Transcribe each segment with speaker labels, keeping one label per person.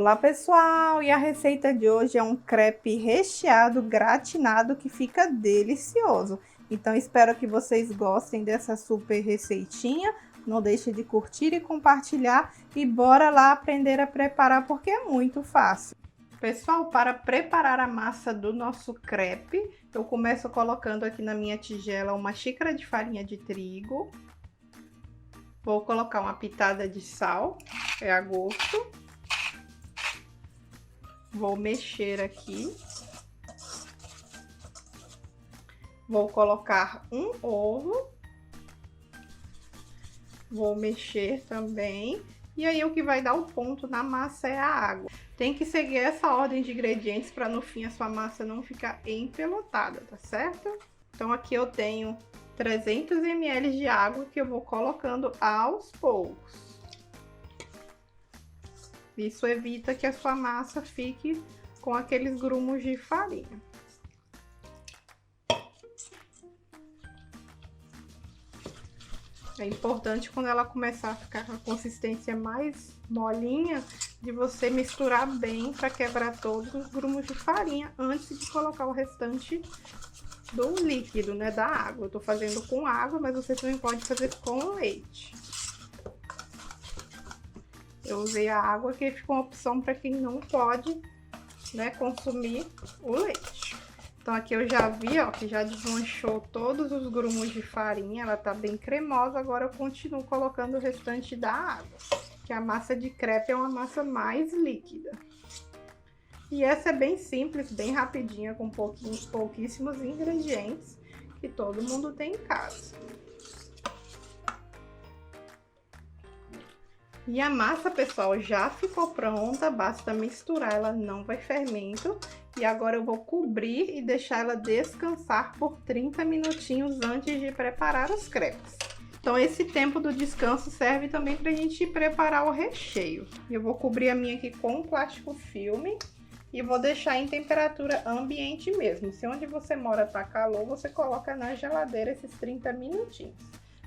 Speaker 1: Olá pessoal, e a receita de hoje é um crepe recheado gratinado que fica delicioso. Então espero que vocês gostem dessa super receitinha. Não deixe de curtir e compartilhar e bora lá aprender a preparar porque é muito fácil. Pessoal, para preparar a massa do nosso crepe, eu começo colocando aqui na minha tigela uma xícara de farinha de trigo. Vou colocar uma pitada de sal, é a gosto. Vou mexer aqui. Vou colocar um ovo. Vou mexer também. E aí o que vai dar o ponto na massa é a água. Tem que seguir essa ordem de ingredientes para no fim a sua massa não ficar empelotada, tá certo? Então aqui eu tenho 300 ml de água que eu vou colocando aos poucos. Isso evita que a sua massa fique com aqueles grumos de farinha. É importante quando ela começar a ficar com a consistência mais molinha, de você misturar bem para quebrar todos os grumos de farinha antes de colocar o restante do líquido, né, da água. Eu tô fazendo com água, mas você também pode fazer com leite. Eu usei a água que fica uma opção para quem não pode, né, consumir o leite. Então aqui eu já vi, ó, que já desmanchou todos os grumos de farinha, ela tá bem cremosa. Agora eu continuo colocando o restante da água, que a massa de crepe é uma massa mais líquida. E essa é bem simples, bem rapidinha, com pouquíssimos ingredientes que todo mundo tem em casa. E a massa, pessoal, já ficou pronta, basta misturar, ela não vai fermento. E agora eu vou cobrir e deixar ela descansar por 30 minutinhos antes de preparar os crepes. Então esse tempo do descanso serve também pra gente preparar o recheio. Eu vou cobrir a minha aqui com plástico filme e vou deixar em temperatura ambiente mesmo. Se onde você mora tá calor, você coloca na geladeira esses 30 minutinhos.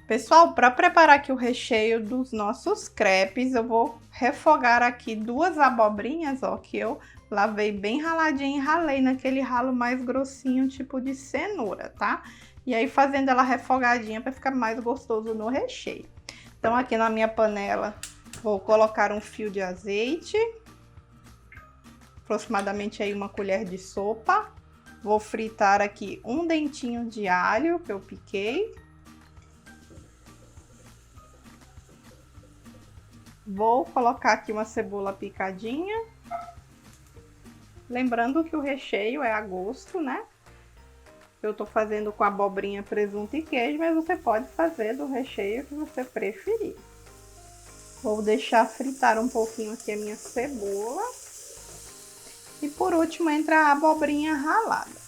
Speaker 1: Pessoal, para preparar aqui o recheio dos nossos crepes, eu vou refogar aqui 2 abobrinhas, ó, que eu lavei bem raladinho e ralei naquele ralo mais grossinho, tipo de cenoura, tá? E aí fazendo ela refogadinha para ficar mais gostoso no recheio. Então aqui na minha panela vou colocar um fio de azeite, aproximadamente aí 1 colher de sopa. Vou fritar aqui um dentinho de alho que eu piquei. Vou colocar aqui uma cebola picadinha. Lembrando que o recheio é a gosto, né? Eu tô fazendo com abobrinha, presunto e queijo, mas você pode fazer do recheio que você preferir. Vou deixar fritar um pouquinho aqui a minha cebola. E por último entra a abobrinha ralada.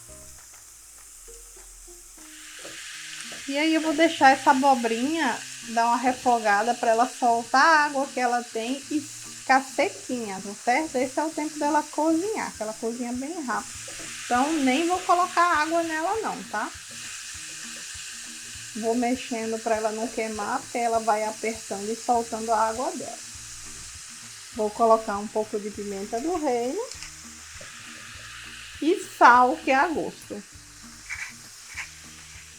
Speaker 1: E aí eu vou deixar essa abobrinha dar uma refogada para ela soltar a água que ela tem e ficar sequinha, tá certo? Esse é o tempo dela cozinhar, que ela cozinha bem rápido. Então nem vou colocar água nela não, tá? Vou mexendo para ela não queimar, porque ela vai apertando e soltando a água dela. Vou colocar um pouco de pimenta do reino e sal, que é a gosto.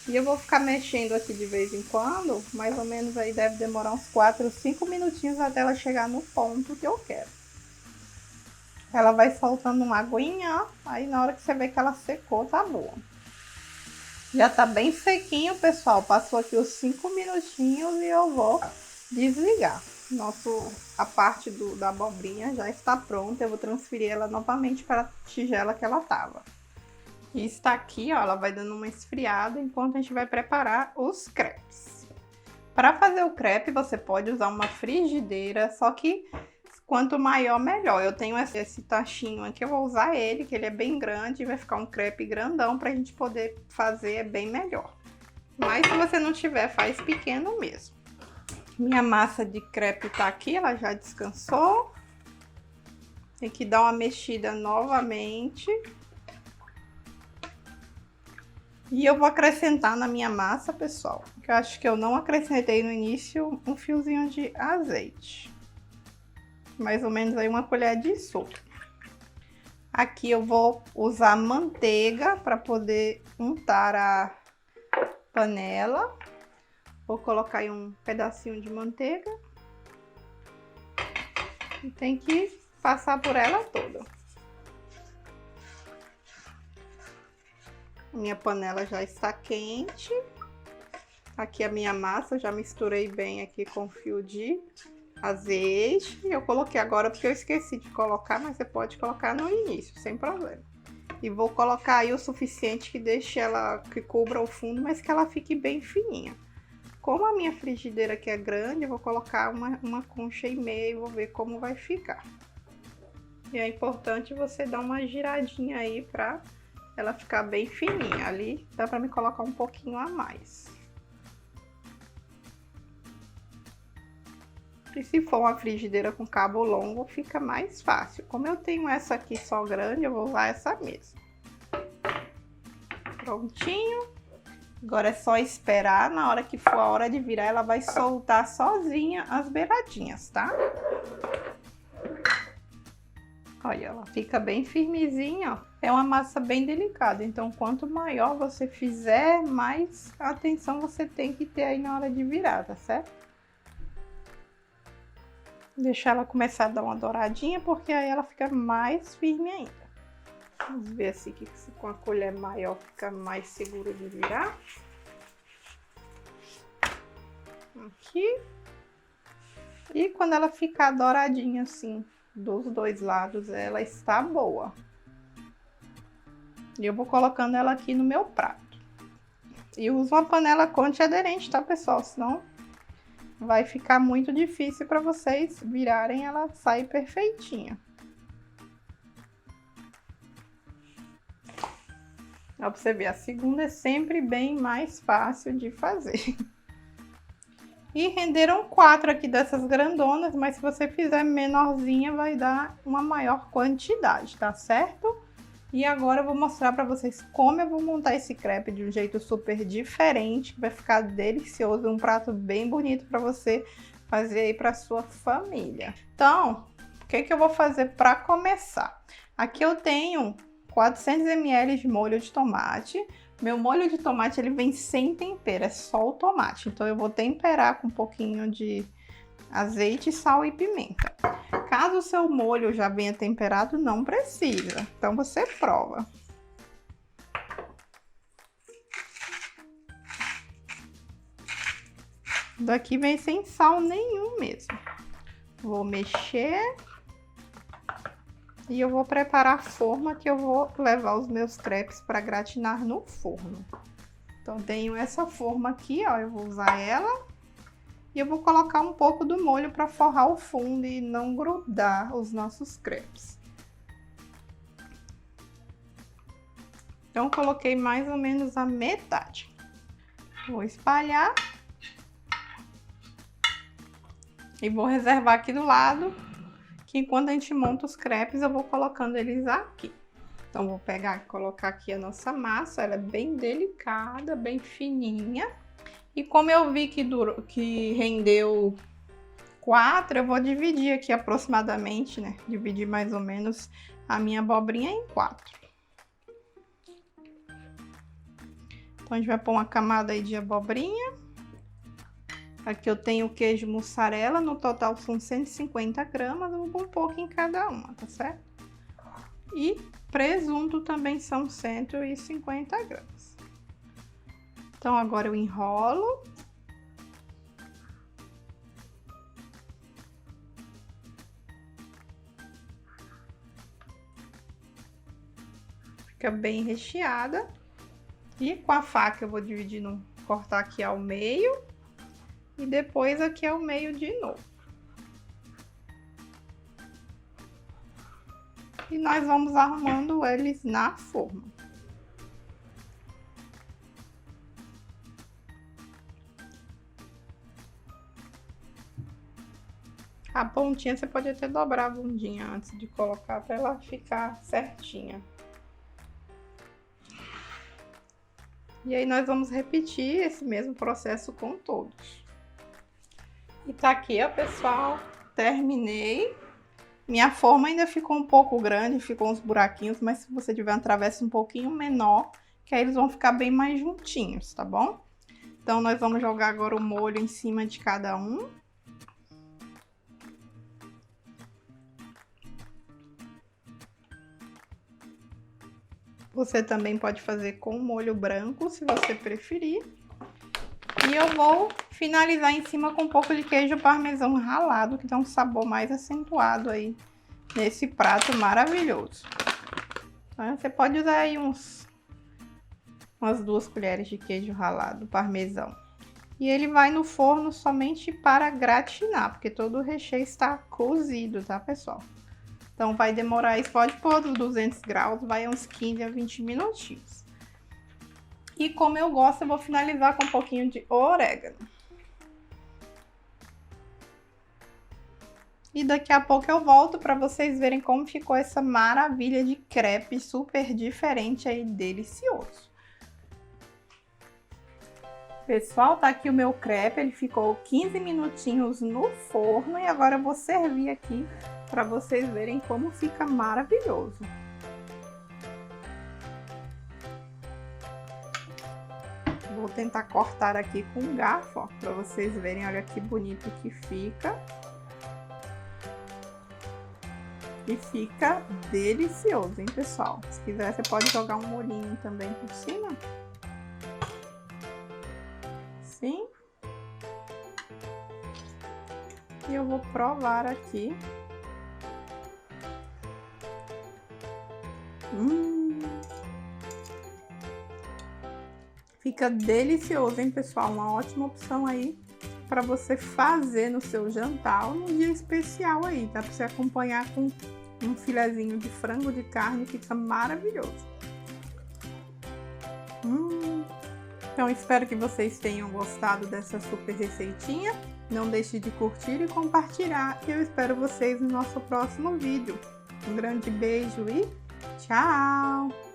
Speaker 1: E eu vou ficar mexendo aqui de vez em quando, mais ou menos aí deve demorar uns 4 ou 5 minutinhos até ela chegar no ponto que eu quero. Ela vai soltando uma aguinha, ó, aí na hora que você vê que ela secou, tá boa. Já tá bem sequinho, pessoal, passou aqui os 5 minutinhos e eu vou desligar. A parte da abobrinha já está pronta, eu vou transferir ela novamente para a tigela que ela tava. E está aqui, ó, ela vai dando uma esfriada enquanto a gente vai preparar os crepes. Para fazer o crepe, você pode usar uma frigideira, só que quanto maior, melhor. Eu tenho esse tachinho aqui, eu vou usar ele, que ele é bem grande e vai ficar um crepe grandão para a gente poder fazer bem melhor. Mas se você não tiver, faz pequeno mesmo. Minha massa de crepe tá aqui, ela já descansou. Tem que dar uma mexida novamente. E eu vou acrescentar na minha massa, pessoal, que eu acho que eu não acrescentei no início, um fiozinho de azeite. mais ou menos aí uma colher de sopa. Aqui eu vou usar manteiga para poder untar a panela. Vou colocar aí um pedacinho de manteiga. E tem que passar por ela toda. Minha panela já está quente. Aqui a minha massa, eu já misturei bem aqui com fio de azeite. Eu coloquei agora porque eu esqueci de colocar, mas você pode colocar no início, sem problema. E vou colocar aí o suficiente que deixe ela, que cubra o fundo, mas que ela fique bem fininha. Como a minha frigideira aqui é grande, eu vou colocar uma concha e meia e vou ver como vai ficar. E é importante você dar uma giradinha aí pra ela ficar bem fininha. Ali dá pra me colocar um pouquinho a mais. E se for uma frigideira com cabo longo, fica mais fácil. Como eu tenho essa aqui só grande, eu vou usar essa mesmo. Prontinho. Agora é só esperar, na hora que for a hora de virar, ela vai soltar sozinha as beiradinhas, tá? Olha, ela fica bem firmezinha, ó. É uma massa bem delicada, então quanto maior você fizer, mais atenção você tem que ter aí na hora de virar, tá certo? Deixar ela começar a dar uma douradinha, porque aí ela fica mais firme ainda. Vamos ver assim que com a colher maior fica mais seguro de virar. Aqui. E quando ela ficar douradinha assim, dos dois lados, ela está boa. E eu vou colocando ela aqui no meu prato. E uso uma panela antiaderente, tá, pessoal? Senão vai ficar muito difícil para vocês virarem, ela sai perfeitinha. Ó, pra você ver, a segunda é sempre bem mais fácil de fazer. E renderam 4 aqui dessas grandonas, mas se você fizer menorzinha, vai dar uma maior quantidade, tá certo? E agora eu vou mostrar pra vocês como eu vou montar esse crepe de um jeito super diferente, que vai ficar delicioso, um prato bem bonito pra você fazer aí pra sua família. Então, o que que eu vou fazer pra começar? Aqui eu tenho 400 ml de molho de tomate. Meu molho de tomate ele vem sem tempero, é só o tomate. Então eu vou temperar com um pouquinho de azeite, sal e pimenta. Caso o seu molho já venha temperado, não precisa. Então você prova. Daqui vem sem sal nenhum mesmo. Vou mexer. E eu vou preparar a forma que eu vou levar os meus crepes para gratinar no forno. Então, tenho essa forma aqui, ó, eu vou usar ela. E eu vou colocar um pouco do molho para forrar o fundo e não grudar os nossos crepes. Então, eu coloquei mais ou menos a metade. Vou espalhar. E vou reservar aqui do lado, que enquanto a gente monta os crepes, eu vou colocando eles aqui. Então, vou pegar e colocar aqui a nossa massa, ela é bem delicada, bem fininha. E como eu vi que rendeu 4, eu vou dividir aqui aproximadamente, né? Dividir mais ou menos a minha abobrinha em 4. Então, a gente vai pôr uma camada aí de abobrinha. Aqui eu tenho queijo mussarela, no total são 150 gramas, eu vou pôr um pouco em cada uma, tá certo? E presunto também são 150 gramas. Então, agora eu enrolo. Fica bem recheada. E com a faca eu vou dividir, cortar aqui ao meio. E depois aqui ao meio de novo. E nós vamos arrumando eles na forma. A pontinha você pode até dobrar a bundinha antes de colocar para ela ficar certinha. E aí nós vamos repetir esse mesmo processo com todos. E tá aqui, ó, pessoal, terminei. Minha forma ainda ficou um pouco grande, ficou uns buraquinhos, mas se você tiver uma travessa um pouquinho menor, que aí eles vão ficar bem mais juntinhos, tá bom? Então, nós vamos jogar agora o molho em cima de cada um. Você também pode fazer com molho branco, se você preferir. E eu vou finalizar em cima com um pouco de queijo parmesão ralado, que dá um sabor mais acentuado aí nesse prato maravilhoso. Então, você pode usar aí umas 2 colheres de queijo ralado parmesão. E ele vai no forno somente para gratinar, porque todo o recheio está cozido, tá, pessoal? Então, vai demorar, isso pode pôr dos 200 graus, vai uns 15 a 20 minutinhos. E como eu gosto, eu vou finalizar com um pouquinho de orégano. E daqui a pouco eu volto para vocês verem como ficou essa maravilha de crepe super diferente aí, delicioso. Pessoal, tá aqui o meu crepe, ele ficou 15 minutinhos no forno e agora eu vou servir aqui para vocês verem como fica maravilhoso. Vou tentar cortar aqui com um garfo, ó, para vocês verem, olha que bonito que fica. E fica delicioso, hein, pessoal? Se quiser, você pode jogar um molhinho também por cima. Assim. E eu vou provar aqui. Fica delicioso, hein, pessoal? Uma ótima opção aí para você fazer no seu jantar ou num dia especial aí, tá? Para você acompanhar com um filezinho de frango de carne, fica maravilhoso. Então, espero que vocês tenham gostado dessa super receitinha. Não deixe de curtir e compartilhar. E eu espero vocês no nosso próximo vídeo. Um grande beijo e tchau!